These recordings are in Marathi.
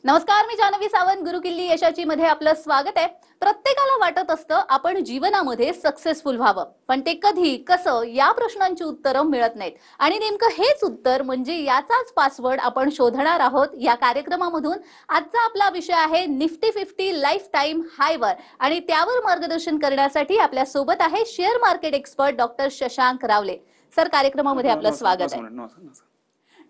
नमस्कार, मी जानवी सावंत. गुरुकिल्ली यशाची मध्ये आपलं स्वागत आहे. प्रत्येकाला वाटत असतं आपण जीवनामध्ये सक्सेसफुल व्हावं, पण ते कधी कसं या प्रश्नांची उत्तरं मिळत नाहीत. आणि नेमकं हेच उत्तर म्हणजे याचाच पासवर्ड आपण शोधणार आहोत या कार्यक्रमामधून. आजचा आपला विषय आहे निफ्टी 50 लाईफ टाइम हायवर, आणि त्यावर मार्गदर्शन करण्यासाठी आपल्या सोबत आहे share market expert doctor Shashank रावले. सर, कार्यक्रमामध्ये आपलं स्वागत आहे.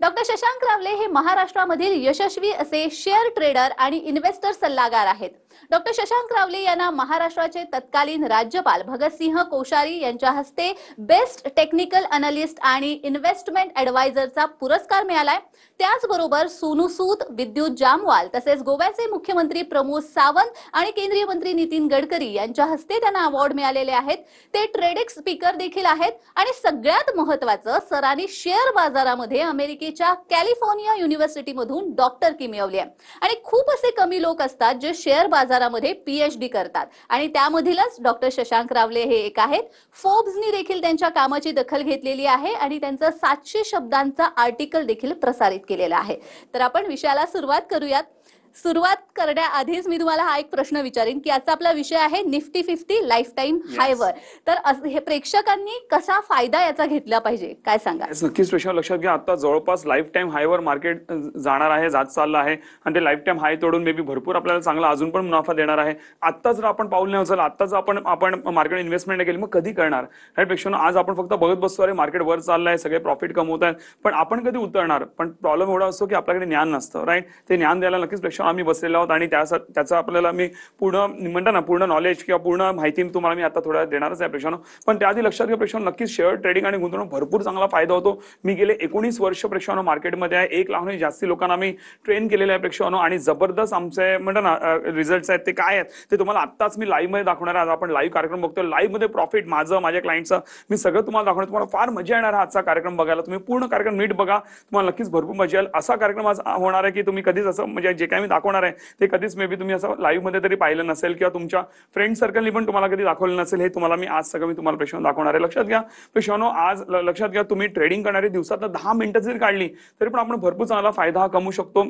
डॉक्टर शशांक रावले हे महाराष्ट्रामधील यशस्वी असे शेअर ट्रेडर आणि इन्व्हेस्टर सल्लागार आहेत. डॉक्टर शशांक रावले यांना महाराष्ट्राचे तत्कालीन राज्यपाल भगतसिंह कोश्यारी यांच्या हस्ते बेस्ट टेक्निकल अनालिस्ट आणि इन्व्हेस्टमेंट ऍडवायझरचा पुरस्कार मिळालाय. त्याचबरोबर सोनू सूद, विद्युत जामवाल तसेच गोव्याचे मुख्यमंत्री प्रमोद सावंत आणि केंद्रीय मंत्री नितीन गडकरी यांच्या हस्ते त्यांना अवॉर्ड मिळालेले आहेत. ते ट्रेडेक्स स्पीकर देखील आहेत आणि सगळ्यात महत्त्वाचं, सरांनी शेअर बाजारामध्ये अमेरिकेच्या कॅलिफोर्निया युनिव्हर्सिटी मधून डॉक्टरकी मिळवली आहे. आणि खूप असे कमी लोक असतात जे शेअर बाजारामध्ये पीएचडी करतात, आणि त्यामधीलच डॉक्टर शशांक रावले हे एक आहेत. फोर्ब्सनी देखील त्यांच्या कामाची दखल घेतलेली आहे आणि त्यांचं 700 शब्दांचा आर्टिकल देखील प्रसारित केलेला आहे. तर आपण विषयाला सुरुवात करूयात. सुरुवात करण्याआधीच मी तुम्हाला हा एक प्रश्न विचारेन की आजचा आपला विषय आहे निफ्टी 50 लाईफ टाइम हायवर. तर हे प्रेक्षकांनी कसा फायदा याचा घेतला पाहिजे, काय सांगा? नक्कीच प्रेक्षक लक्षात घ्या, आता जवळपास लाईफ टाइम हायवर मार्केट जाणार आहे, जात चाललं आहे आणि ते लाईफ टाइम हाय तोडून मे बी भरपूर आपल्याला चांगला अजून पण मुनाफा देणार आहे. आता जर आपण पाऊल नाही उचललं, आता जर आपण मार्केट इन्व्हेस्टमेंट केली, मग कधी करणार? राईट प्रेक्षक, आज आपण फक्त बघत बसतो, अरे मार्केट वर चाललंय, सगळे प्रॉफिट कमवत आहेत, पण आपण कधी उतरणार? पण प्रॉब्लेम एवढा असतो की आपल्याकडे ज्ञान नसतं. राईट, ते ज्ञान द्यायला नक्कीच प्रेक्षक आम्ही बसलेलो आहोत आणि त्याचा आपल्याला मी पूर्ण नॉलेज किंवा पूर्ण माहिती तुम्हाला मी आता थोडा देणारच आहे प्रेक्षकांनो. पण त्याआधी लक्षात घ्या प्रेक्षकांनो, नक्कीच शेअर ट्रेडिंग आणि गुंतवणूक भरपूर चांगला फायदा होतो. मी गेले 19 वर्ष प्रेक्षकांनो मार्केटमध्ये आहे. 1 लाखाहून जास्ती लोकांना मी ट्रेन केलेले आहे प्रेक्षकांनो, आणि जबरदस्त आमचे रिझल्ट्स आहेत. ते काय आहेत ते तुम्हाला आत्ताच मी लाईव्ह मध्ये दाखवणार आहे. आज आपण लाईव्ह कार्यक्रम बघतोय, लाईव्ह मध्ये प्रॉफिट माझं, माझ्या क्लायंटचं मी सगळं तुम्हाला दाखवणार. तुम्हाला फार मजा येणार आहे आजचा कार्यक्रम बघायला. तुम्ही पूर्ण कार्यक्रम नीट बघा, तुम्हाला नक्कीच भरपूर मजा येईल. असा कार्यक्रम आज होणार आहे की तुम्ही कधीच असं म्हणजे जे काही मी दाखवणार आहे ते कधीच मे बी तुम्ही असं लाईव्ह मध्ये तरी पाहिलं नसेल किंवा तुमच्या फ्रेंड सर्कलनी पण तुम्हाला कधी दाखवलं नसेल. हे तुम्हाला मी आज सगळं मी तुम्हाला प्रेक्षकांना दाखवणार आहे. लक्षात घ्या प्रेक्षकांनो, आज लक्षात घ्या, तुम्ही ट्रेडिंग करणारी दिवसात 10 मिनिटं जरी काढली तरी पण आपण भरपूर चांगला फायदा कमवू शकतो.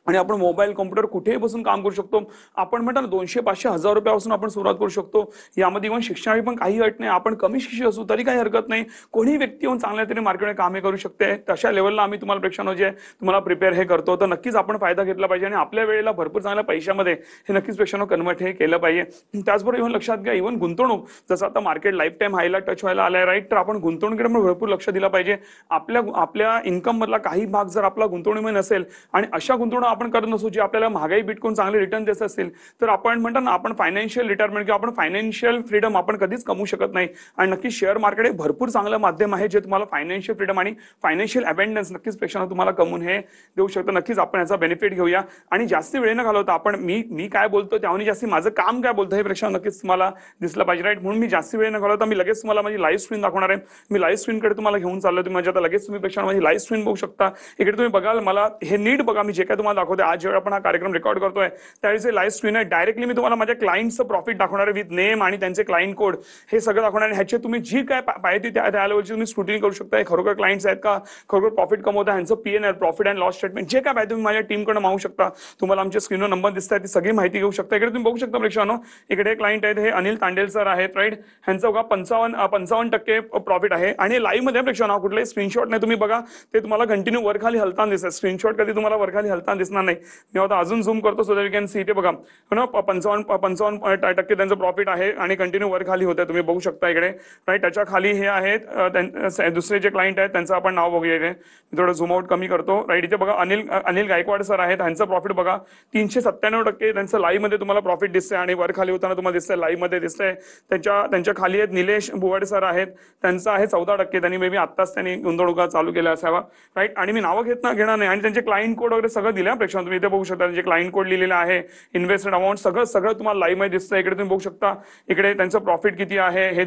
आणि आपण मोबाईल, कॉम्प्युटर कुठेही बसून काम करू शकतो. आपण म्हणतो ना 200, 500, 1000 रुपयापासून आपण सुरुवात करू शकतो. यामध्ये इव्हन शिक्षणाची पण काही अट नाही. आपण कमी शिक्षित असू तरी काही हरकत नाही. कोणी व्यक्ती येऊन चांगल्या तरी मार्केटमध्ये कामे करू शकते. तशा लेवलला आम्ही तुम्हाला प्रेक्षकांनो जे तुम्हाला प्रिपेअर हे करतो. तर नक्कीच आपण फायदा घेतला पाहिजे आणि आपल्या वेळेला भरपूर चांगल्या पैशामध्ये हे नक्कीच प्रेक्षकांनो कन्वर्ट हे केलं पाहिजे. त्याचबरोबर इव्हन लक्षात घ्या, इव्हन गुंतवणूक, जसं आता मार्केट लाईफ टाइम हायला टच व्हायला आलाय, राईट, तर आपण गुंतवणुकीकडे भरपूर लक्ष दिलं पाहिजे. आपल्या इन्कम मधला काही भाग जर आपला गुंतवणुकीमध्ये नसेल आणि अशा गुंतवणूक आपण करत नसू जी आपल्याला महागाई बिटकॉइन चांगले रिटर्न देत असतील, तर आपण म्हणतो ना आपण फायनान्शियल रिटायरमेंट किंवा आपण फायनान्शियल फ्रीडम आपण कधीच कमवू शकत नाही. आणि नक्की शेअर मार्केट हे भरपूर चांगलं माध्यम आहे जे तुम्हाला फायनान्शियल फ्रीडम आणि फायनान्शियल अबंडन्स नक्कीच प्रेक्षकांना तुम्हाला कमवून हे देऊ शकतं. नक्कीच आपण याचा बेनिफिट घेऊया आणि जास्ती वेळ न घालवता आपण मी काय बोलतो त्याहून जास्ती माझं काम काय बोलतं हे प्रेक्षकांना नक्कीच तुम्हाला दिसलं पाहिजे. राईट, म्हणून मी जास्ती वेळ न घालवता मी लगेच तुम्हाला माझी लाईव्ह स्क्रीन दाखवणार आहे. मी लाईव्ह स्क्रीनकडे तुम्हाला घेऊन चाललोय. तुम्ही आता लगेच तुम्ही प्रेक्षकांना माझी लाईव्ह स्क्रीन बघू शकता. इकडे तुम्ही बघाल, मला हे नीट बघा, मी जे काय तुम्हाला दाखवते आज जेव्हा आपण हा कार्यक्रम रेकॉर्ड करतोय त्यावेळी लाईव्ह स्क्रीन आहे. डायरेक्टली मी तुम्हाला माझ्या क्लायंटचं प्रॉफिट दाखवणार आहे विथ नेम आणि त्यांचे क्लायंट कोड, हे सगळं दाखवणार आहे. ह्याचे तुम्ही जी काय पाहिजे त्या लेवलची तुम्ही स्क्रुटिनी करू शकता. खरोखर क्लायंट्स आहेत का, खरोखर प्रॉफिट कमवता, ह्यांचं PNL profit and loss statement जे काय पाहिजे तुम्ही माझ्या टीमकडे मागू शकता. तुम्हाला आमच्या स्क्रीनवर नंबर दिसतात, ती सगळी माहिती घेऊ शकता. इकडे तुम्ही बघू शकता प्रेक्षकांनो, इकडे क्लायंट आहेत, हे अनिल तांडेल सर आहेत. राईट, ह्यांचं बघा 55% प्रॉफिट आहे आणि लाईव्ह मध्ये प्रेक्षकांनो कुठलाही स्क्रीनशॉट नाही. तुम्ही बघा ते तुम्हाला कंटिन्यू वर खाली हलताना दिसतात. स्क्रीनशॉट कधी तुम्हाला वर खाली हलताना दिसणार नाही. मी आता अजून झूम करतो so that you can see. इथे बघा 55% त्यांचं प्रॉफिट आहे आणि कंटिन्यू वर खाली होतं, तुम्ही बघू शकता इकडे. राईट, त्याच्या खाली हे आहेत दुसरे जे क्लायंट आहेत त्यांचं आपण नाव बघूया. इथे थोडं झूम आउट कमी करतो. राईट, इथे बघा अनिल गायकवाड सर आहेत. त्यांचं प्रॉफिट बघा 397% त्यांचं लाईव्ह मध्ये तुम्हाला प्रॉफिट दिसतंय आणि वर खाली होताना तुम्हाला दिसतंय, लाईव्ह मध्ये दिसतंय. त्यांच्या खाली आहेत निलेश बुवाड सर आहेत, त्यांचं आहे 14%. त्यांनी मे बी आत्ताच त्यांनी गुंतवणुका चालू केल्या असावा. राईट, आणि मी नावं घेणार नाही. आणि त्यांचे क्लायंट कोड वगैरे सगळं दिलं प्रेक्षकांनो, तुम्ही इथे बघू शकता. त्यांचे क्लायंट कोड लिहिलेला आहे, इन्व्हेस्टेड अमाऊंट सगळं तुम्हाला लाईव्ह मध्ये दिसतं. इकडे तुम्ही बघू शकता, इकडे त्यांचं प्रॉफिट किती आहे हे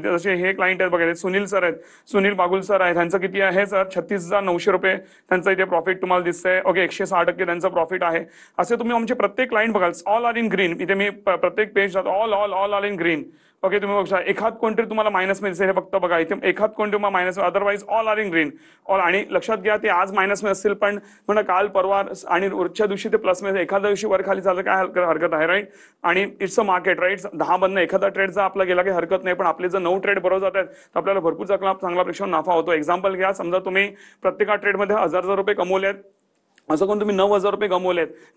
जसे हे क्लायंट आहेत बघा, सुनील सर आहेत, सुनील बागुल सर आहेत. त्यांचं किती आहे सर 36,900 रुपये त्यांचं इथे प्रॉफिट तुम्हाला दिसतंय. ओके, 106% त्यांचं प्रॉफिट आहे. असे तुम्ही आमचे प्रत्येक क्लायंट बघाल, ऑल आर इन ग्रीन. इथे मी प्रत्येक page all in green. Okay, तुम्ही बघा एखाद कोणतरी तुम्हाला मायनस मध्ये दिसेल, हे फक्त बघा इथे एखाद कोणतरी minus, otherwise all are in green all. आणि लक्षात घ्या ते आज मायनस मध्ये असतील पण म्हणा काल परवा आणि रोजच्या दिवशी ते प्लस मध्ये, एखाद्या दिवशी वर खाली झालं काय हरकत आहे, राईट. आणि इट्स अ मार्केट, राईट. 10 बंद एखादा ट्रेड जर आपला गेला काही हरकत नाही, पण आपले जर 9 ट्रेड बरोबर जात आहेत तर आपल्याला भरपूर चांगला प्रेक्षण नफा होतो. एक्झाम्पल घ्या, समजा तुम्ही प्रत्येक ट्रेडमध्ये 1000 रुपये कमवले आहेत, असं कोण तुम्ही 9000 रुपये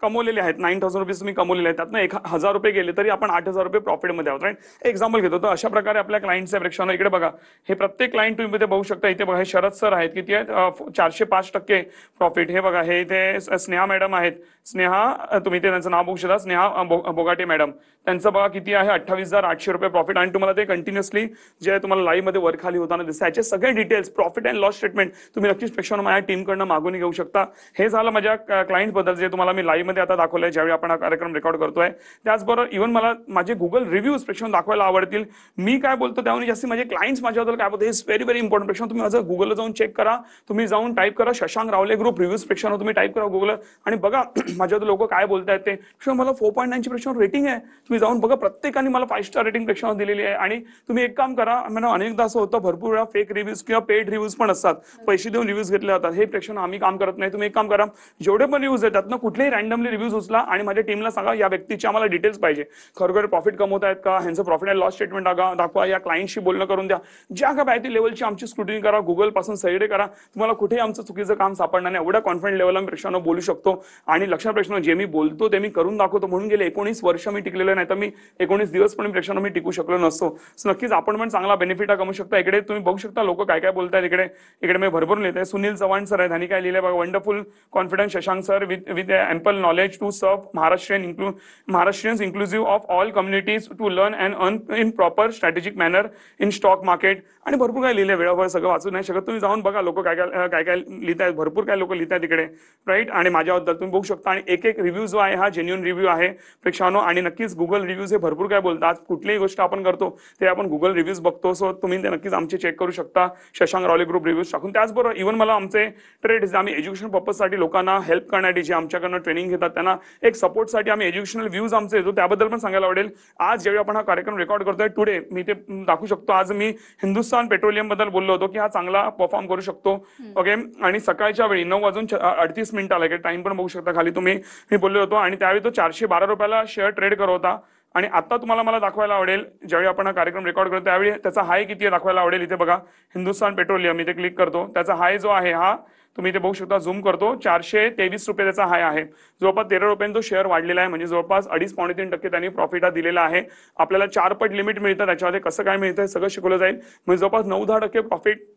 कमवलेले आहेत, 9000 रुपीज तुम्ही कमवलेले आहेत, त्यातनं 1000 रुपये गेले तरी आपण 8000 रुपये प्रॉफिटमध्ये आहोत, राईट. एक्झाम्पल घेतो. तर अशा प्रकारे आपल्या क्लायंटच्या प्रेक्षानं इकडे बघा, हे प्रत्येक क्लायंट तुम्ही इथे बघू शकता. इथे बघा हे शरद सर आहेत, किती आहेत 405% प्रॉफिट. हे बघा हे इथे स्नेहा मॅडम आहेत, स्नेहा तुम्ही ते त्यांचं नाव बघू शकता, स्नेहा बोगाटे मॅडम, त्यांचं बघा किती आहे 28,800 रुपये प्रॉफिट. आणि तुम्हाला ते कंटिन्युअसली जे तुम्हाला लाईव्ह मध्ये वर खाली होताना दिसतं, याचे सगळे details profit and loss statement तुम्ही नक्कीच प्रेक्षानं माझ्या टीमकडनं मागून घेऊ शकता. हे झालं माझ्या क्लायंट बद्दल जे तुम्हाला मी लाईव्ह मध्ये आता दाखवलंय ज्यावेळी आपण हा कार्यक्रम रेकॉर्ड करतोय. त्याचबरोबर इव्हन मला माझे गुगल रिव्ह्यूज प्रेक्षण दाखवायला आवडतील. मी काय बोलतो त्याहून जास्ती माझे क्लायंट्स माझ्याबद्दल काय बोलतो, इज व्हेरी इम्पॉर्टंट. प्रेक्षण तुम्ही माझं गुगलला जाऊन चेक करा, तुम्ही जाऊन टाईप करा शशांक रावले ग्रुप रिव्ह्यूज प्रेक्षण, तुम्ही टाईप करा गुगल आणि बघा माझ्याबद्दल लोक काय बोलतायत ते. मला 4.9 ची प्रेक्षण रेटिंग आहे, तुम्ही जाऊन बघा. प्रत्येकाने मला 5 स्टार रेटिंग प्रेक्षण दिलेली आहे. आणि तुम्ही एक काम करा, मला अनेकदा असं होतं भरपूर वेळा फेक रिव्ह्यूज किंवा पेड रिव्ह्यूज पण असतात, पैसे देऊन रिव्ह्यूज घेतले जातात. हे प्रेक्षण आम्ही काम करत नाही. तुम्ही एक काम करा, जेवढे पण रिव्ह्यूज आहेत त्यातनं कुठलेही रँडमली रिव्ह्यूज उचला आणि माझ्या टीमला सांगा या व्यक्तीचे आम्हाला डिटेल्स पाहिजे, खरोखर प्रॉफिट कमवत आहेत का, ह्यांचं प्रॉफिट अँड लॉस स्टेटमेंट दाखवा, या क्लायंटशी बोलणं करून द्या. ज्या का पाहिजे लेवलची आमची स्क्रुटिनी करा, गुगल पासून सर्वे करा, तुम्हाला कुठेही आमचं चुकीचं काम सापडणार नाही. एवढ्या कॉन्फिडंट लेवलला मी प्रेक्षानं बोलू शकतो. आणि लक्षात प्रेक्षण जे मी बोलतो ते मी करून दाखवतो, म्हणून गेले 19 वर्ष मी टिकलेलं नाही, तर मी 19 दिवस पण प्रेक्षानं मी टिकू शकलो नसतो. नक्कीच आपण पण चांगला बेनिफिट कमवू शकता. इकडे तुम्ही बघू शकता लोक काय काय बोलतायत. इकडे मी भरपूर लिहित सुनील चव्हाण सर आहेत, त्यांनी काय लिहिलंय बघा, wonderful confidence Shashank sir with ample knowledge to सर्व Maharashtrians inclusive of all communities to learn and earn in proper strategic manner in stock market. आणि भरपूर काय लिहिले, वेळावर सगळं वाचू नाही शकत, तुम्ही जाऊन बघा लोक काय काय लिहित आहेत, भरपूर काय लोक लिहित आहेत इकडे, राईट. आणि माझ्याबद्दल तुम्ही बघू शकता. आणि एक रिव्ह्यू जो आहे हा जेन्युइन रिव्ह्यू आहे प्रेक्षानो. आणि नक्कीच गुगल रिव्ह्यूज हे भरपूर काय बोलतात. कुठलीही गोष्ट आपण करतो ते आपण गुगल रिव्ह्यूज बघतो, सो तुम्ही ते नक्कीच आमचे चेक करू शकता शशांक रावले ग्रुप रिव्ह्यूज टाकून. त्याचबरोबर इव्हन मला आमचे ट्रेड्स आम्ही एज्युकेशन पर्पजसाठी लोकांना हेल्प करण्यासाठी जे आमच्याकडनं ट्रेनिंग घेतात त्यांना एक सपोर्टसाठी आम्ही एज्युकेशनल व्ह्यूज आमचे येतो, त्याबद्दल पण सांगायला आवडेल. आज जेव्हा आपण हा कार्यक्रम रेकॉर्ड करतोय टुडे, मी ते दाखवू शकतो. आज मी हिंदुस्थान पेट्रोलियम बद्दल बोललो होतो की हा चांगला परफॉर्म करू शकतो, ओके. आणि सकाळच्या वेळी 9:38 टाइम पण बघू शकता खाली तुम्ही, मी बोललो होतो. आणि त्यावेळी तो 412 रुपयाला शेअर ट्रेड करत होता. आणि आता तुम्हाला मला दाखवायला आवडेल ज्यावेळी आपण हा कार्यक्रम रेकॉर्ड करतो त्यावेळी त्याचा हाय किती आहे दाखवायला आवडेल. इथे बघा हिंदुस्थान पेट्रोलियम, इथे क्लिक करतो, त्याचा हाय जो आहे हा तुम्ही इथे बघू शकता, झूम करतो, 423 रुपये त्याचा हाय आहे. जवळपास 13 रुपयांनी तो शेअर वाढलेला आहे, म्हणजे जवळपास 2.5-3% त्यांनी प्रॉफिट हा दिलेला आहे. आपल्याला 4 पट लिमिट मिळतं, त्याच्यामध्ये कसं काय मिळतं सगळं शिकवलं जाईल. म्हणजे जवळपास 9-10% प्रॉफिट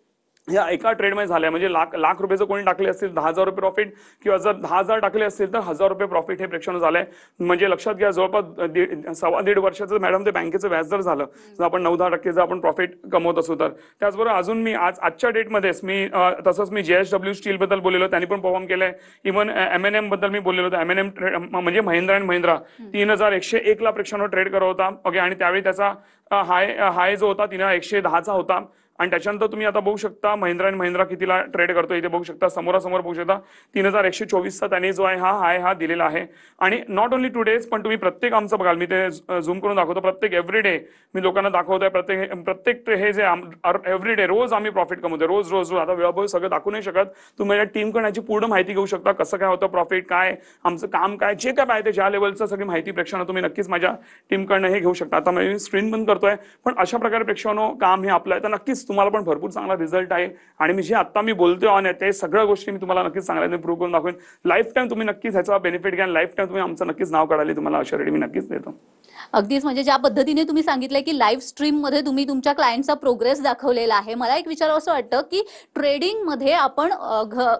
या एका ट्रेडमध्ये झाल्या. म्हणजे लाख रुपये जर कोणी टाकले असतील 10,000 रुपये प्रॉफिट, किंवा जर 10,000 टाकले असतील तर 1,000 रुपये प्रॉफिट हे प्रेक्षण झालंय. म्हणजे लक्षात घ्या जवळपास 1.5 वर्षाचं मॅडम ते बँकेचं व्याज जर झालं जर आपण 9-10% जर आपण प्रॉफिट कमवत असू तर. त्याचबरोबर अजून मी आजच्या डेटमध्येच मी तसंच मी JSW स्टील बद्दल बोललेलो, त्यांनी पण परफॉर्म केलंय. इव्हन M&M बद्दल मी बोललेलो होतो. M&M म्हणजे महिंद्रा अँड महिंद्रा 3,101 ला प्रेक्षण ट्रेड करत होता, ओके. आणि त्यावेळी त्याचा हाय जो होता 3,110चा होता. आणि त्याच्यानंतर तुम्ही आता बघू शकता महिंद्रा अँड महिंद्रा कितीला ट्रेड करतो, इथे बघू शकता समोरासमोर बघू शकता 3,124चा त्याने जो आहे हा दिलेला आहे. आणि नॉट ओन्ली टुडेज, पण तुम्ही प्रत्येक आमचं बघाल, मी ते झूम करून दाखवतो, प्रत्येक एव्हरीडे मी लोकांना दाखवतोय. प्रत्येक हे जे एव्हरीडे रोज आम्ही प्रॉफिट कमवतोय, रोज. आता वेळाभर सगळं दाखवू नाही शकत, तुम्ही माझ्या टीमकडे याची पूर्ण माहिती घेऊ शकता, कसं काय होतं प्रॉफिट, काय आमचं काम, काय जे काय पाहिजे ज्या लेवलचं सगळी माहिती प्रेक्षानं तुम्ही नक्कीच माझ्या टीमकडनं हे घेऊ शकता. आता मी स्क्रीन बंद करतोय, पण अशा प्रकारे प्रेक्षानं काम हे आपलं आहे, तर नक्कीच तुम्हाला पण भरपूर चांगला रिझल्ट आहे. आणि मी जे आता मी बोलतोय ऑन ते सगळ्या गोष्टी मी तुम्हाला नक्कीच चांगल्याने प्रूव्ह करून दाखवेन. लाईफ टाइम तुम्ही नक्कीच ह्याचा बेनिफिट घ्या, लाईफ टाइम तुम्ही आमचं नक्कीच नाव काढायला तुम्हाला अशा मी नक्कीच देतो. अगदीच, म्हणजे ज्या पद्धतीने तुम्ही सांगितलंय की लाईव्ह स्ट्रीम मध्ये तुम्ही तुमच्या क्लायंटचा प्रोग्रेस दाखवलेला आहे, मला एक विचारावं असं वाटतं की ट्रेडिंग मध्ये आपण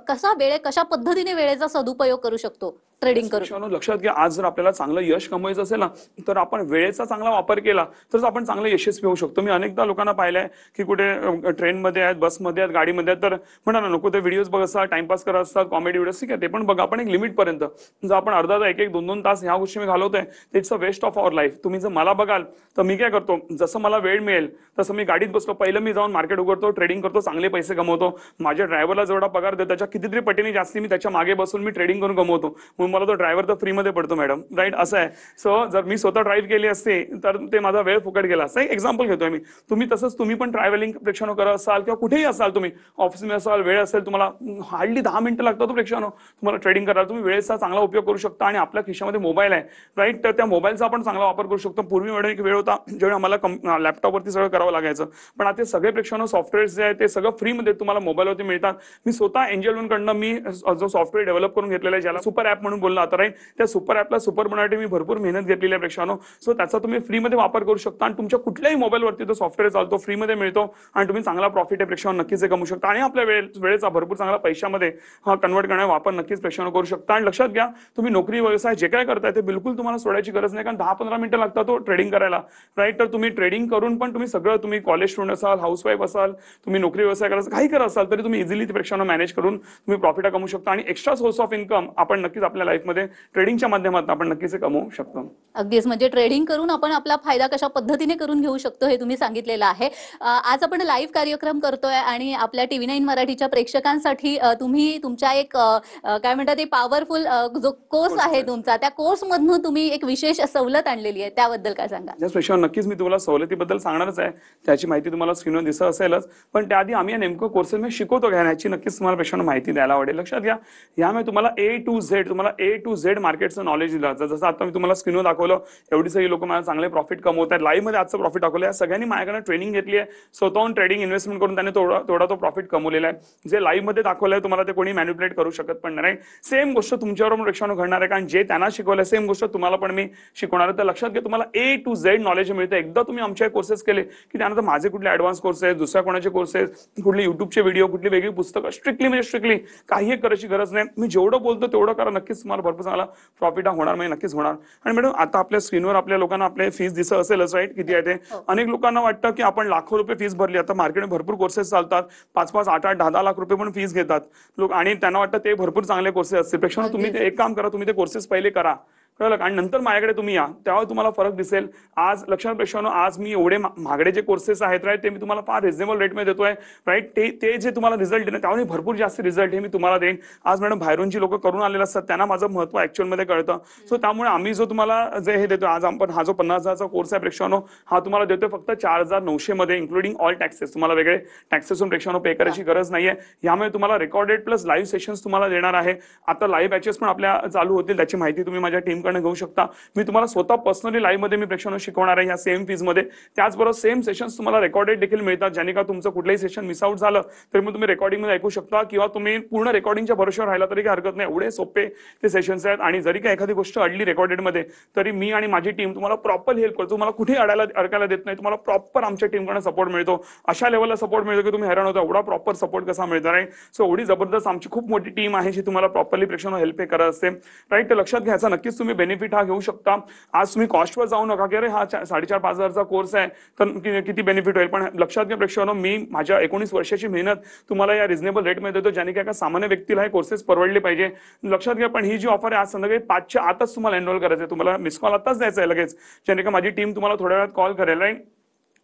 कशा पद्धतीने वेळेचा सदुपयोग करू शकतो ट्रेडिंग करून. लक्षात घ्या, आज जर आपल्याला चांगलं यश कमवायचं असेल ना, तर आपण वेळेचा चांगला वापर केला तरच आपण चांगलं यशस्वी होऊ शकतो. मी अनेकदा लोकांना पाहिलंय की कुठे ट्रेनमध्ये आहेत, बसमध्ये आहेत, गाडीमध्ये आहेत, तर म्हणा ना नको ते व्हिडिओज बघत असतात, टाइमपास करत असतात, कॉमेडी व्हिडिओज, ठीक आहे ते पण बघा, आपण एक लिमिट पर्यंत. जर आपण अर्धा 1-2 तास ह्या गोष्टी मी घालवतोय तर it's a waste of our life. तुम्ही जर मला बघाल तर मी काय करतो, जसं मला वेळ मिळेल तसं मी गाडीत बसतो, पहिलं मी जाऊन मार्केट उघडतो, ट्रेडिंग करतो, चांगले पैसे कमवतो. माझ्या ड्रायव्हरला जेवढा पगार देतो त्याच्या कितीतरी पटीने जास्ती मी त्याच्या मागे बसून मी ट्रेडिंग करून कमवतो. मग मला तो ड्रायव्हर तर फ्रीमध्ये पडतो मॅडम, राईट? असं आहे. सो जर मी स्वतः ड्राईव्ह केली असते तर ते माझा वेळ फुकट गेला असता. एक एक्झाम्पल घेतोय मी. तुम्ही तसंच तुम्ही पण ट्रॅव्हलिंग प्रेक्षानो करत असाल किंवा कुठेही असाल, तुम्ही ऑफिसमध्ये असाल, वेळ असेल तुम्हाला, हार्डली 10 मिनिटं लागतात तो प्रेक्षानो तुम्हाला ट्रेडिंग करायला. तुम्ही वेळेचा चांगला उपयोग करू शकता आणि आपल्या खिशामध्ये मोबाईल आहे, राईट? तर त्या मोबाईलचा आपण चांगला वापर करू शकतो. पूर्वी मॅडम एक वेळ होता ज्यावेळी आम्हाला लॅपटॉपवरती सगळं करावं लागायचं, पण आता सगळे प्रेक्षानो सॉफ्टवेअर जे आहे ते सगळं फ्रीमध्ये तुम्हाला मोबाईलवरती मिळतात. मी स्वतः एंजल वन कडनं मी जो सॉफ्टवेअर डेव्हलप करून घेतलेला आहे, ज्याला सुपर ॲप म्हणून बोलला आता, राईट? त्या सुपर ॲपला सुपर बनवण्यासाठी मी भरपूर मेहनत घेतलेली आहे प्रेक्षानो. सो त्याचा तुम्ही फ्रीमध्ये वापर करू शकता आणि तुमच्या कुठल्याही मोबाईलवरती तो सॉफ्टवेअर चालतो, फ्रीमध्ये मिळतो आणि तुम्ही चांगला प्रॉफिट आहे प्रेक्षानो नक्कीच कमवू शकता आणि आपल्या वेळेचा भरपूर चांगला पैशामध्ये कन्वर्ट करण्याचा वापर नक्कीच प्रेक्षानो करू शकता. आणि लक्षात घ्या, तुम्ही नोकरी व्यवसाय जे काय करताय ते बिलकुल तुम्हाला सोडायची गरज नाही, कारण 10-15 मिनिटं लागतात तो ट्रेडिंग करायला, राईट? तर तुम्ही ट्रेडिंग करून पण तुम्ही सगळं, तुम्ही कॉलेज स्टुडंट असाल, हाऊसवाईफ असाल, तुम्ही नोकरी व्यवसाय करायचं काही करत असाल तरी तुम्ही इझिली प्रेक्षानो मॅनेज करून तुम्ही प्रॉफिट कमवू शकता आणि एक्स्ट्रा सोर्स ऑफ इन्कम आपण नक्कीच आपल्या लाईफमध्ये ट्रेडिंगच्या माध्यमातून आपण नक्कीच कमवू शकतो. अगदीच, म्हणजे ट्रेडिंग करून आपण आपला फायदा कशा पद्धतीने करून घेऊ शकतो हे तुम्ही सांगितलेलं आहे. आज आपण लाईव्ह कार्यक्रम करतोय आणि आपल्या TV9 मराठीच्या प्रेक्षकांसाठी तुम्ही तुमच्या एक काय म्हणतात ते पॉवरफुल जो कोर्स आहे तुमचा, त्या कोर्स मधून तुम्ही एक विशेष सवलत आणलेली आहे, त्याबद्दल काय सांगाल? प्रेक्षानो नक्कीच मी तुम्हाला सवलतीबद्दल सांगणारच आहे, त्याची माहिती तुम्हाला स्क्रीनवर दिसत असेलच, पण त्याआधी आम्ही नेमकं कोर्सेस मी शिकवतो का याची नक्कीच तुम्हाला प्रेक्षानो माहिती द्यायला आवडेल. लक्षात घ्या, यामुळे तुम्हाला A to Z मार्केटचं नॉलेज दिलं जातं. जसं आता मी तुम्हाला स्क्रीनवर दाखवलं, एवढी सगळी लोक मला चांगले प्रॉफिट कमवत आहेत, लाईव्ह मध्ये आजचं प्रॉफिट दाखवलं. या सगळ्यांनी माझ्याकडे ट्रेनिंग घेतली आहे, स्वतःहून ट्रेडिंग इन्व्हेस्टमेंट करून त्यांनी तेवढा तो प्रॉफिट कमवलेला आहे. जे लाईव्ह मध्ये दाखवलंय तुम्हाला ते कोणी मॅन्युप्युलेट करू शकत पण नाही. सेम गोष्ट तुमच्यावर प्रेक्षानो घडणार आहे, कारण जे त्यांना शिकवलंय सेम गोष्ट तुम्हाला पण मी शिकवणार आहे. तर लक्षात घ्या, तुम्हाला A to Z नॉलेज मिळतं. एकदा तुम्ही आमचे कोर्सेस केले की त्यानंतर माझे कुठले ऍडव्हान्स कोर्सेस, दुसऱ्या कोणाचे कोर्सेस, कुठले युट्यूबचे व्हिडिओ, कुठली वेगळी पुस्तकं, स्ट्रिक्टली काही करायची गरज नाही. मी जेवढं बोलतो तेवढं करा, नक्कीच तुम्हाला भरपूर चांगला प्रॉफिट होणार, म्हणजे नक्कीच होणार. आणि मॅडम आता आपल्या स्क्रीनवर आपल्या लोकांना आपले फीस दिसत असेलच, राईट? किती आहे ते. अनेक लोकांना वाटतं की आपण लाखो रुपये फीस भरली. आता मार्केटमध्ये भरपूर कोर्सेस चालतात, 5-5, 8-8, 10-10 लाख रुपये पण फीस घेतात लोक आणि त्यांना वाटतं ते भरपूर चांगले कोर्सेस असतील. पेक्षा तुम्ही ते एक काम करा, तुम्ही ते कोर्सेस पहिले करा, कळलं? आणि नंतर माझ्याकडे तुम्ही या, तेव्हा तुम्हाला फरक दिसेल. आज लक्षात प्रेक्षानो, आज मी एवढे महागडे जे कोर्सेस आहेत, राईट, ते मी तुम्हाला फार रिझनेबल रेटमध्ये देतोय, राईट? ते जे तुम्हाला रिझल्ट देणार त्यामुळे भरपूर जास्त रिझल्ट हे मी तुम्हाला देईन. आज मॅडम बाहेरून जी लोक करून आलेले असतात त्यांना माझं महत्व ऍक्च्युअल मध्ये कळतं. सो त्यामुळे आम्ही जो तुम्हाला जे हे देतो, आज आपण हा जो 50,000चा कोर्स आहे प्रेक्षानो, हा तुम्हाला देतोय फक्त 4,900 मध्ये, इन्क्लुडिंग ऑल टॅक्सेस. तुम्हाला वेगळे टॅक्सेसून प्रेक्षानो पे करायची गरज नाहीये. यामुळे तुम्हाला रेकॉर्डेड प्लस लाईव्ह सेशन्स तुम्हाला देणार आहे. आता लाईव्ह बॅचेस पण आपल्या चालू होतील, त्याची माहिती तुम्ही माझ्या टीमकडनं घेऊ शकता. मी तुम्हाला स्वतः पर्सनली लाईव्ह मध्ये मी प्रेक्षांना शिकवणार आहे या सेम फीज मध्ये. त्याचबरोबर सेम सेशन्स तुम्हाला रेकॉर्डेड देखील मिळतात, ज्याने का तुमचं कुठलंही सेशन मिस आउट झालं तरी मग तुम्ही रेकॉर्डिंग मध्ये ऐकू शकता किंवा तुम्ही पूर्ण रेकॉर्डिंगच्या भरोश्यावर राहिला तरी काही हरकत नाही. एवढे सोपे ते सेशन्स आहेत आणि जरी काही एखादी गोष्ट अडली रेकॉर्डेड मध्ये तरी मी आणि माझी टीम तुम्हाला प्रॉपर हेल्प करतो. तुम्हाला कुठे अडकायला देत नाही. तुम्हाला प्रॉपर आमच्या टीमकडून सपोर्ट मिळतो. अशा लेवलला सपोर्ट मिळतो की तुम्ही हैराण होता एवढा प्रॉपर सपोर्ट कसा मिळतो, राईट? सो एवढी जबरदस्त आमची खूप मोठी टीम आहे जी तुम्हाला प्रॉपरली प्रेक्षांना हेल्प करत असते, राईट? तर लक्षात घ्यायचा, नक्कीच तुम्ही बेनिफिट हा घेऊ शकता. आज तुम्ही कॉस्टवर जाऊ नका की अरे हा 4,500-5,000चा कोर्स आहे तर किती बेनिफिट होईल, पण लक्षात घ्या प्रेक्षकांनो, मी माझ्या 19 वर्षाची मेहनत तुम्हाला या रिझनेबल रेटमध्ये देतो, ज्याने एका सामान्य व्यक्तीला हे कोर्सेस परवडले पाहिजे. लक्षात घ्या, पण ही जी ऑफर आहे आज संध्याकाळी 5च्या आतच तुम्हाला एनरोल करायचं आहे. तुम्हाला मिस कॉल आताच द्यायचा आहे लगेच, ज्याने का माझी टीम तुम्हाला थोड्या वेळात कॉल करेल, राईट?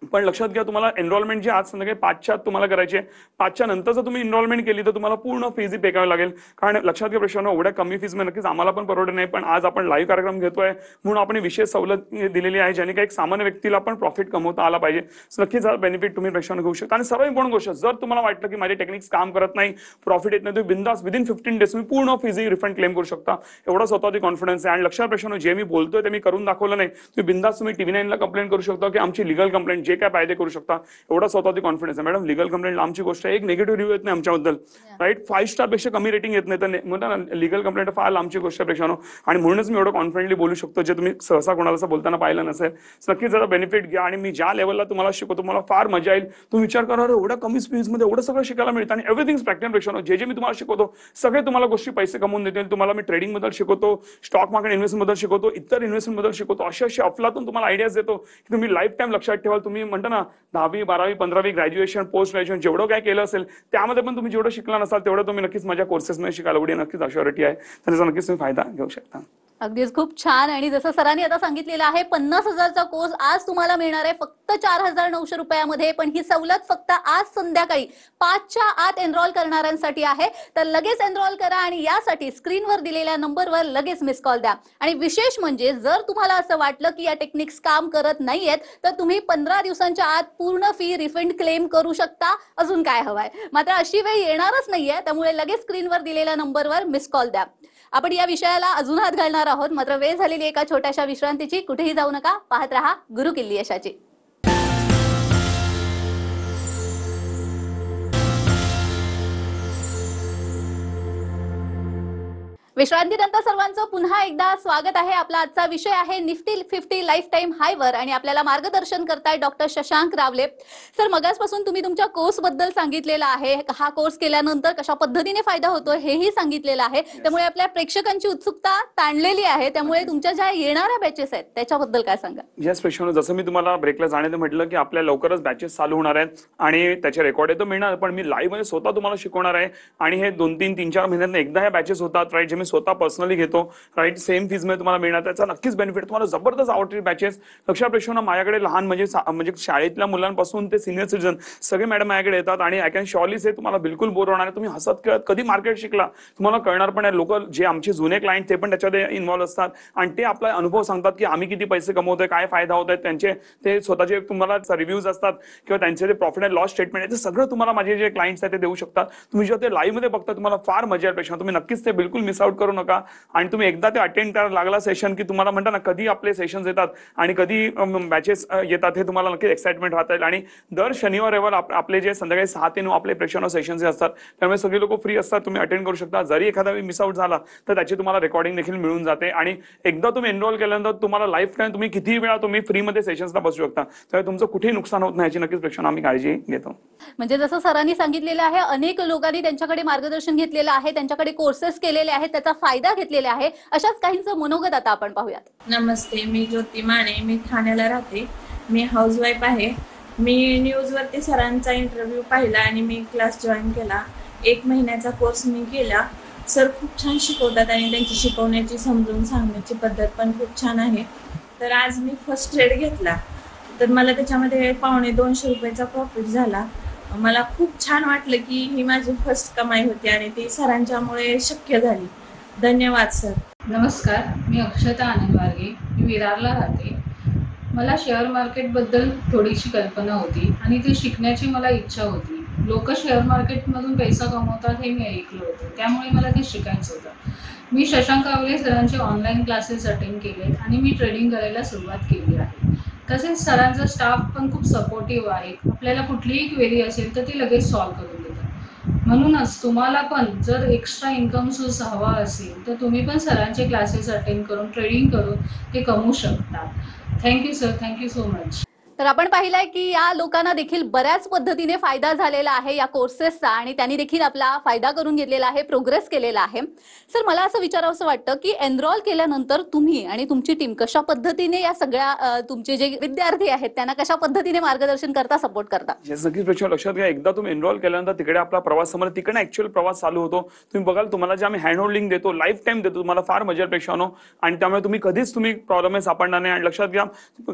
पण लक्षात घ्या, तुम्हाला एनरोलमेंट जी आज संध्याकाळी 5च्या आत तुम्हाला करायची आहे. 5च्या नंतर जर तुम्ही एनरोलमेंट केली तर तुम्हाला पूर्ण फीज पे करावी लागेल. कारण लक्षात घ्या प्रेक्षकांनो, एवढ्या कमी फीज मध्ये नक्कीच आम्हाला पण परवडत नाही. पण आज आपण लाईव्ह कार्यक्रम घेतोय म्हणून आपण विशेष सवलत दिलेली आहे, ज्याने काही एक सामान्य व्यक्तीला पण प्रॉफिट कमवता आला पाहिजे. नक्कीच बेनिफिट तुम्ही प्रेक्षकांना घेऊ शकता. आणि सर्व इम्पॉर्टंट गोष्ट, जर तुम्हाला वाटलं की माझे टेक्निक्स काम करत नाही, प्रॉफिट येत नाही, तुम्ही बिंदास विदिन 15 डेज तुम्ही पूर्ण फीज रिफंड क्लेम करू शकता. एवढा स्वतःची कॉन्फिडन्स आहे. आणि लक्षात प्रेक्षकांनो, जे मी बोलतोय ते मी करून दाखवलं नाही. तुम्ही बिंदास तुम्ही TV9 ला कंप्लेंट करू शकता की आमची लिगल कंप्लेंट जे काय पाहिजे करू शकता. एवढा स्वतःची कॉन्फिडन्स आहे. मॅडम, लिगल कंप्लेंट आमची गोष्ट आहे, एक निगेटिव्ह रिव्ह्यू येत नाही आमच्याबद्दल, राईट? 5 स्टार पेक्षा कमी रेटिंग येत नाही, तर म्हणता ना लिगल कंप्लेंट फार आमची गोष्ट प्रेक्षकांनो. आणि म्हणूनच मी एवढं कॉन्फिडेंटली बोलू शकतो, जे तुम्ही सहसा कोणाला असं बोलताना पाहिलं नसेल. नक्कीच जरा बेनिफिट घ्या. आणि मी ज्या लेवलला तुम्हाला शिकवतो मला फार मजा येईल. तुम्ही विचार करा, एवढ्या कमी फीज मध्ये एवढं सगळं शिकायला मिळतं आणि एव्हरीथिंग प्रॅक्टिकल प्रेक्षकांनो. जे मी तुम्हाला शिकवतो सगळे तुम्हाला गोष्टी पैसे कमवून देतील. तुम्हाला मी ट्रेडिंग बद्दल शिकवतो, स्टॉक मार्केट इन्व्हेस्टमेंट बद्दल शिकवतो, इतर इन्व्हेस्टमेंट बद्दल शिकवतो. अशा अफलातून तुम्हाला आयडियाज देतो की तुम्ही लाईफ टाइम लक्षात ठेवाल. तुम्ही म्हणता ना 10वी 12वी 15वी ग्रॅज्युएशन पोस्ट ग्रॅज्युएशन जेवढं काय केलं असेल त्यामध्ये पण तुम्ही जेवढं शिकला नसाल तेवढं तुम्ही नक्कीच माझ्या कोर्सेसमध्ये शिकायला एवढी नक्कीच अश्युरिटी आहे. त्याचा नक्कीच तुम्ही फायदा घेऊ शकता. अगदीच खूप छान. आणि जसं सरांनी आता सांगितलेलं आहे, 50,000चा कोर्स आज तुम्हाला मिळणार आहे फक्त 4,900 रुपयामध्ये. पण ही सवलत फक्त आज संध्याकाळी 5च्या आत एनरोल करणाऱ्यांसाठी आहे. तर लगेच एनरोल करा आणि यासाठी स्क्रीनवर दिलेल्या नंबरवर लगेच मिस कॉल द्या. आणि विशेष म्हणजे जर तुम्हाला असं वाटलं की या टेक्निक्स काम करत नाहीयेत, तर तुम्ही 15 दिवसांच्या आत पूर्ण फी रिफंड क्लेम करू शकता. अजून काय हवंय? मात्र अशी वेळ येणारच नाहीये, त्यामुळे लगेच स्क्रीनवर दिलेल्या नंबरवर मिस कॉल द्या. आपण या विषयाला अजून हात घालणार आहोत, मात्र वेळ झालेली एका छोट्याशा विश्रांतीची. कुठेही जाऊ नका, पाहत रहा गुरु किल्ली यशाची. विश्रांतीनंतर सर्वांचं पुन्हा एकदा स्वागत आहे. आपला आजचा विषय आहे निफ्टी 50 लाईफ टाईम हायवर आणि आपल्याला मार्गदर्शन करताय डॉक्टर शशांक रावले. सर, मगासपासून तुम्ही तुमच्या कोर्स बद्दल सांगितलेलं आहे. हा कोर्स केल्यानंतर कशा पद्धतीने फायदा होतो हेही सांगितलेलं आहे. त्यामुळे आपल्या प्रेक्षकांची उत्सुकता ताणलेली आहे. त्यामुळे तुमच्या ज्या येणाऱ्या बॅचेस आहेत त्याच्याबद्दल काय सांगा? येस पेशंट, जसं मी तुम्हाला ब्रेकला जाण्याचं म्हटलं की आपल्या लवकरच बॅचेस चालू होणार आहेत आणि त्याचे रेकॉर्ड तर मिळणार, पण मी लाईव्ह मध्ये स्वतः तुम्हाला शिकवणार आहे. आणि हे 2-3-4 महिन्यात एकदा ह्या बॅचेस होतात, राईट, जे मी स्वतः पर्सनली घेतो, राईट, सेम फीज मध्ये तुम्हाला मिळणार. त्याचा नक्कीच बेनिफिट तुम्हाला जबरदस्त आवडतील बॅचेस. लक्षात पेशंट, माझ्याकडे लहान म्हणजे शाळेतल्या मुलांपासून ते सिनियर सिटीजन सगळे मॅडम माझ्याकडे येतात आणि आय कॅन शॉर्ली से तुम्हाला बिलकुल बोर होणार आहे. तुम्ही हसत खेळत कधी मार्केट शिकला तुम्हाला कळणार पण आहे. लोक जे आमचे जुने क्लायंट ते पण त्याच्यामध्ये इन्व्हॉल्व असतात आणि ते आपला अनुभव सांगतात की आम्ही किती पैसे कमवतोय, काय फायदा होत आहे, त्यांचे ते स्वतःचे तुम्हाला रिव्ह्यूज असतात किंवा त्यांचे ते प्रॉफिट अँड लॉस स्टेटमेंट आहे, ते सगळं तुम्हाला माझे जे क्लायंट्स आहेत ते देऊ शकतात. तुम्ही जेव्हा ते लाईव्ह मध्ये बघता तुम्हाला फार मजा येईल पेशंट. तुम्ही नक्कीच ते बिलकुल मिस आउट करू नका. आणि तुम्ही एकदा ते अटेंड करायला लागला सेशन की तुम्हाला म्हणता ना कधी आपले सेशन्स येतात आणि कधी बॅचेस येतात हे तुम्हाला नक्की एक्साइटमेंट राहता येईल. आणि दर शनिवार रविवार आपले जे संध्याकाळी 6 ते 9 आपले प्रेक्षण सेशन्स असतात, त्यामुळे सगळे लोक फ्री असतात, तुम्ही अटेंड करू शकता. जरी एखादा मिस आउट झाला तर त्याची तुम्हाला रेकॉर्डिंग देखील मिळून जाते. आणि एकदा तुम्ही एनरोल केल्यानंतर तुम्हाला लाईफ टाईम तुम्ही किती वेळा तुम्ही फ्रीमध्ये सेशन्सला बसू शकता. त्यामुळे तुमचं कुठेही नुकसान होत नाही याची नक्कीच प्रेक्षण आम्ही काळजी घेतो. म्हणजे जसं सरांनी सांगितलेलं आहे, अनेक लोकांनी त्यांच्याकडे मार्गदर्शन घेतलेलं आहे, त्यांच्याकडे कोर्सेस केलेले आहेत, त्याचा फायदा घेतलेला आहे. अशाच काहींचं मनोगत आता आपण पाहूयात. नमस्ते, मी ज्योती माने, मी ठाण्याला राहते. मी हाऊसवाईफ आहे. मी न्यूजवरती सरांचा इंटरव्ह्यू पाहिला आणि मी क्लास जॉईन केला. 1 महिन्याचा कोर्स मी केला. सर खूप छान शिकवतात आणि त्यांची शिकवण्याची समजून सांगण्याची पद्धत पण खूप छान आहे. तर आज मी फर्स्ट ट्रेड घेतला, तर मला त्याच्यामध्ये $250 रुपयाचा प्रॉफिट झाला. मला खूप छान वाटलं की ही माझी फर्स्ट कमाई होती आणि ती सरांच्यामुळे शक्य झाली. धन्यवाद सर. नमस्कार, मी अक्षता आनंदवार्गे, मी विरारला राहते. मला शेअर मार्केटबद्दल थोडीशी कल्पना होती आणि ते शिकण्याची मला इच्छा होती. लोक शेअर मार्केटमधून पैसा कमवतात हे मी ऐकलं होतं, त्यामुळे मला ते शिकायचं होतं. मी शशांक रावले सरांचे ऑनलाईन क्लासेस अटेंड केलेत आणि मी ट्रेडिंग करायला सुरुवात केली आहे. तसेच सरांचा स्टाफ पण खूप सपोर्टिव्ह आहे. आपल्याला कुठलीही क्वेरी असेल तर ती लगेच सॉल्व्ह करून देतात. म्हणूनच तुम्हाला पण जर एक्स्ट्रा इन्कम सोर्स हवा असेल तर तुम्ही पण सरांचे क्लासेस अटेंड करून ट्रेडिंग करून ते कमवू शकता. Thank you sir, thank you so much. तर आपण पाहिलंय की या लोकांना देखील बऱ्याच पद्धतीने फायदा झालेला आहे या कोर्सेसचा आणि त्यांनी देखील आपला फायदा करून घेतलेला आहे, प्रोग्रेस केलेला आहे. सर, मला असं विचारावंसं वाटतं की एनरोल केल्यानंतर तुम्ही आणि तुमची टीम कशा पद्धतीने या सगळ्या तुमचे जे विद्यार्थी आहेत त्यांना कशा पद्धतीने मार्गदर्शन करता, सपोर्ट करता? नक्कीच प्रेक्षक लक्षात घ्या, एकदा तुम्ही एनरोल केल्यानंतर तिकडे आपला प्रवास समोर तिकडे ऍक्च्युअल प्रवास चालू होतो. तुम्ही बघाल तुम्हाला जे आम्ही हँड होल्डिंग देतो, लाईफ टाईम देतो, तुम्हाला फार मजा प्रेक्षानो. आणि त्यामुळे तुम्ही कधीच प्रॉब्लेम सापडणार नाही. आणि लक्षात घ्या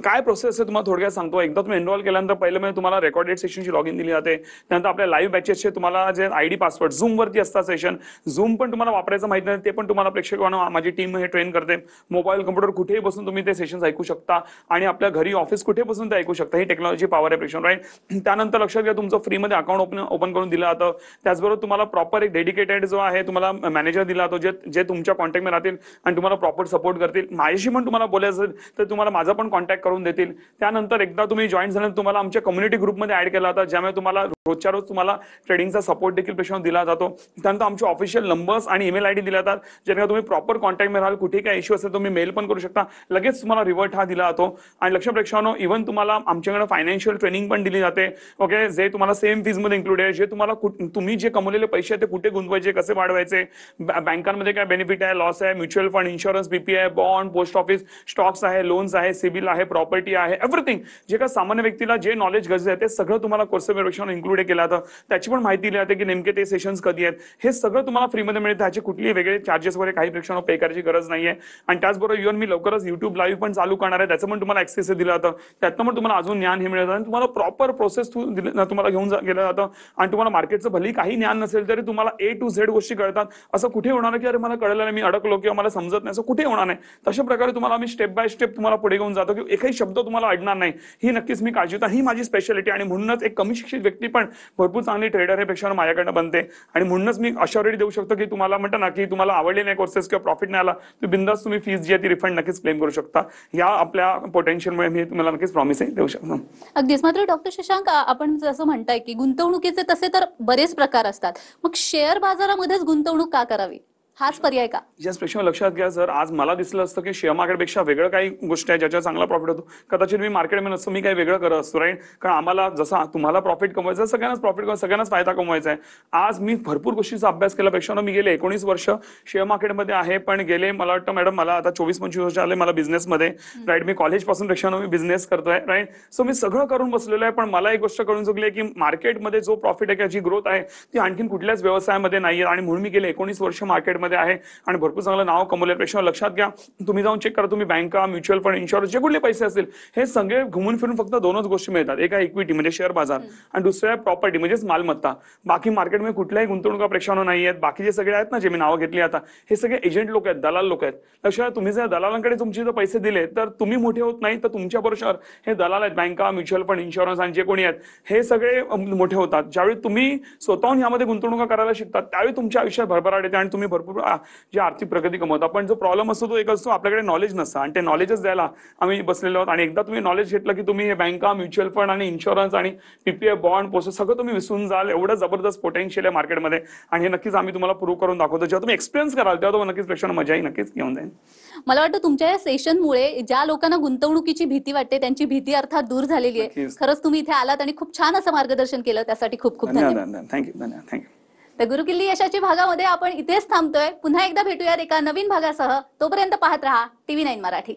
काय प्रोसेस आहे तुम्हाला थोडक्यात सांगतो. एकदा तुम्ही एनरोल केल्यानंतर पहिलं म्हणजे तुम्हाला रेकॉर्डेड सेशनची लॉग इन दिली जाते. त्यानंतर आपल्या लाईव्ह बॅचेसचे तुम्हाला जे आयडी पासवर्ड झूम वरती असतात सेशन. झूम पण तुम्हाला वापरायचं माहिती नाही ते पण तुम्हाला प्रेक्षकांना माझी टीम हे ट्रेन करते. मोबाईल कम्प्युटर कुठेही बसून तुम्ही ते सेशन्स ऐकू शकता आणि आपल्या घरी ऑफिस कुठे बसून ते ऐकू शकता. ही टेक्नॉलॉजी पॉवर आहे प्रेक्षक, राईट. त्यानंतर लक्षात घ्या तुमचं फ्रीमध्ये अकाउंट ओपन करून दिलं जातं. त्याचबरोबर तुम्हाला प्रॉपर एक डेडिकेटेड जो आहे तुम्हाला मॅनेजर दिला जातो जे तुमच्या कॉन्टॅक्टमध्ये राहतील आणि तुम्हाला प्रॉपर सपोर्ट करतील. माझ्याशी पण तुम्हाला बोलायचं असेल तर तुम्हाला माझा पण कॉन्टॅक्ट करून देतील. त्यानंतर एकदा तुम्ही जॉईन झाल्यानंतर तुम्हाला आमच्या कम्युनिटी ग्रुपमध्ये ऍड केला जातं, ज्यामुळे तुम्हाला रोजच्या रोज तुम्हाला ट्रेडिंगचा सपोर्ट देखील पेशंट दिला जातो. त्यानंतर आमचे ऑफिशियल नंबर्स आणि ईमेल आयडी दिले जातात, जेणेकरून तुम्ही प्रॉपर कॉन्टॅक्टमध्ये राहाल. कुठे काय इश्यू असेल तुम्ही मेल पण करू शकता, लगेच तुम्हाला रिव्हर्ट हा दिला जातो. आणि लक्ष प्रेक्षकांनो, इव्हन तुम्हाला आमच्याकडे फायनान्शियल ट्रेनिंग पण दिली जाते. ओके, जे तुम्हाला सेम फीज मध्ये इन्क्लूड आहे. जे तुम्हाला तुम्ही जे कमवलेले पैसे आहेत ते कुठे गुंतवायचे, कसे वाढवायचे, बँकांमध्ये काय बेनिफिट आहे, लॉस आहे, mutual fund, insurance, PPI, bond, post office, stocks आहे, लोन्स आहे, सिबिल आहे, प्रॉपर्टी आहे, एव्हरीथिंग जे का सामान्य व्यक्तीला जे नॉलेज गरजेचं आहे ते सगळं तुम्हाला कोर्स इन्क्लूड पुढे केला तर त्याची पण माहिती लिहिते की नेमके ते सेशन्स कधी आहेत. हे सगळं तुम्हाला फ्रीमध्ये मिळेल. त्याचे कुठलेही वेगळे चार्जेस वगैरे काही प्रेक्षकांना पे करायची गरज नाहीये. आणि त्याचबरोबर इव्हन मी लवकरच युट्यूब लाईव्ह पण चालू करणार आहे. त्याचं पण तुम्हाला ऍक्सेस दिलं जातं. त्यातनं पण तुम्हाला अजून ज्ञान हे मिळतं आणि तुम्हाला प्रॉपर प्रोसेस तुम्हाला घेऊन गेलं जातं. आणि तुम्हाला मार्केटचं भलेही काही ज्ञान नसेल तरी तुम्हाला A to Z गोष्टी कळतात. असं कुठे होणार नाही की अरे मला कळलं नाही, मी अडकलो किंवा मला समजत नाही, असं कुठे होणार नाही. तशा प्रकारे तुम्हाला आम्ही स्टेप बाय स्टेप तुम्हाला पुढे घेऊन जातो की एकही शब्द तुम्हाला अडणार नाही. ही नक्कीच मी काळजी घेतो. ही माझी स्पेशालिटी आणि म्हणूनच एक कमी शिक्षित व्यक्ती पण भरपूर चांगली ट्रेडर हे पेक्षा माझ्याकडनं बनते. आणि म्हणूनच मी अश्युरिटी देऊ शकतो की तुम्हाला म्हणता ना की तुम्हाला आवडले नाही कोर्सेस किंवा प्रॉफिट नाही आला तर बिंदास तुम्ही फीस जी आहे ती रिफंड नक्कीच क्लेम करू शकता. या आपल्या पोटेन्शियलमुळे मी तुम्हाला नक्कीच प्रॉमिस देऊ शकतो. अगदीच. मात्र डॉक्टर शशांक, आपण जसं म्हणताय की गुंतवणुकीचे तसे तर बरेच प्रकार असतात, मग शेअर बाजारामध्येच गुंतवणूक का करावी, हाच पर्याय का? याच पेक्षा लक्षात घ्या सर, आज मला दिसलं असतं की शेअर मार्केटपेक्षा वेगळं काही गोष्ट आहे ज्याच्यावर चांगला प्रॉफिट होतो. कदाचित मी मार्केटमध्ये नसतो, मी काही वेगळं करत असतो, राईट. कारण आम्हाला जसं तुम्हाला प्रॉफिट कमवायचं आहे, सगळ्यांनाच प्रॉफिट कमवायचं, सगळ्यांनाच फायदा कमवायचा आहे. आज मी भरपूर गोष्टीचा अभ्यास केल्यापेक्षा मी गेले 19 वर्ष शेअर मार्केटमध्ये आहे. पण गेले मला वाटतं मॅडम मला आता 24-25 वर्ष आले मला बिझनेसमध्ये, राईट. मी कॉलेज पासून पेक्षा मी बिझनेस करतोय, राईट. सो मी सगळं करून बसलेलो आहे. पण मला एक गोष्ट कळून चुकली आहे की मार्केटमध्ये जो प्रॉफिट आहे, जी ग्रोथ आहे ती आणखीन कुठल्याच व्यवसायामध्ये नाहीये. आणि म्हणून मी गेले 19 वर्ष मार्केटमध्ये आहे आणि भरपूर चांगलं नाव कमवल्यापेक्षा लक्षात घ्या, तुम्ही जाऊन चेक करा, तुम्ही बँका, म्युच्युअल फंड, इन्शुरन्स जे कुठले पैसे असतील हे सगळे घुमून फिरून फक्त दोनच गोष्टी मिळतात. एक आहे इक्विटी म्हणजे शेअर बाजार आणि दुसरं आहे प्रॉपर्टी म्हणजेच मालमत्ता. बाकी मार्केटमध्ये कुठल्याही गुंतवणुका प्रेक्षकांना नाही आहेत. बाकी जे सगळे आहेत ना जे मी नावं घेतली आता, हे सगळे एजंट लोक आहेत, दलाल लोक आहेत. लक्षात, तुम्ही जर दलालांकडे तुमचे जर पैसे दिले तर तुम्ही मोठे होत नाही, तर तुमच्या बरोबर हे दलाल आहेत, बँका, म्युच्युअल फंड, इन्शुरन्स आणि जे कोणी आहेत हे सगळे मोठे होतात. ज्यावेळी तुम्ही स्वतःहून यामध्ये गुंतवणुका करायला शिकतात त्यावेळी तुमच्या आयुष्यात भरभराट येते आणि तुम्ही भरपूर जी आर्थिक प्रगती कमवता. पण जो प्रॉब्लेम असतो तो एक असतो, आपल्याकडे नॉलेज नसतं आणि ते नॉलेजच द्यायला आम्ही बसलेलो आहोत. आणि एकदा तुम्ही नॉलेज घेतलं की तुम्ही हे बँका, म्युच्युअल फंड आणि इन्शुरन्स आणि PPF, बॉन्ड, पोस्ट सगळं तुम्ही विसरून जाल. एवढं जबरदस्त पोटेन्शियल आहे मार्केटमध्ये आणि हे नक्कीच आम्ही तुम्हाला प्रूव्ह करून दाखवतो. जेव्हा तुम्ही एक्सपिरियन्स कराल तेव्हा तुम्हाला नक्कीच प्रेक्षकांना मजाही नक्कीच घेऊन जाईल. मला वाटतं तुमच्या या सेशनमुळे ज्या लोकांना गुंतवणुकीची भीती वाटते त्यांची भीती अर्थात दूर झालेली आहे. नक्कीच. खरंच तुम्ही इथे आलात आणि खूप छान असं मार्गदर्शन केलं, त्यासाठी खूप खूप धन्यवाद. धन्यवाद. थँक्यू. तर गुरुकिल्ली यशाची भागामध्ये आपण इथेच थांबतोय. पुन्हा एकदा भेटूयात एका नवीन भागासह. तोपर्यंत पाहत रहा TV9 मराठी.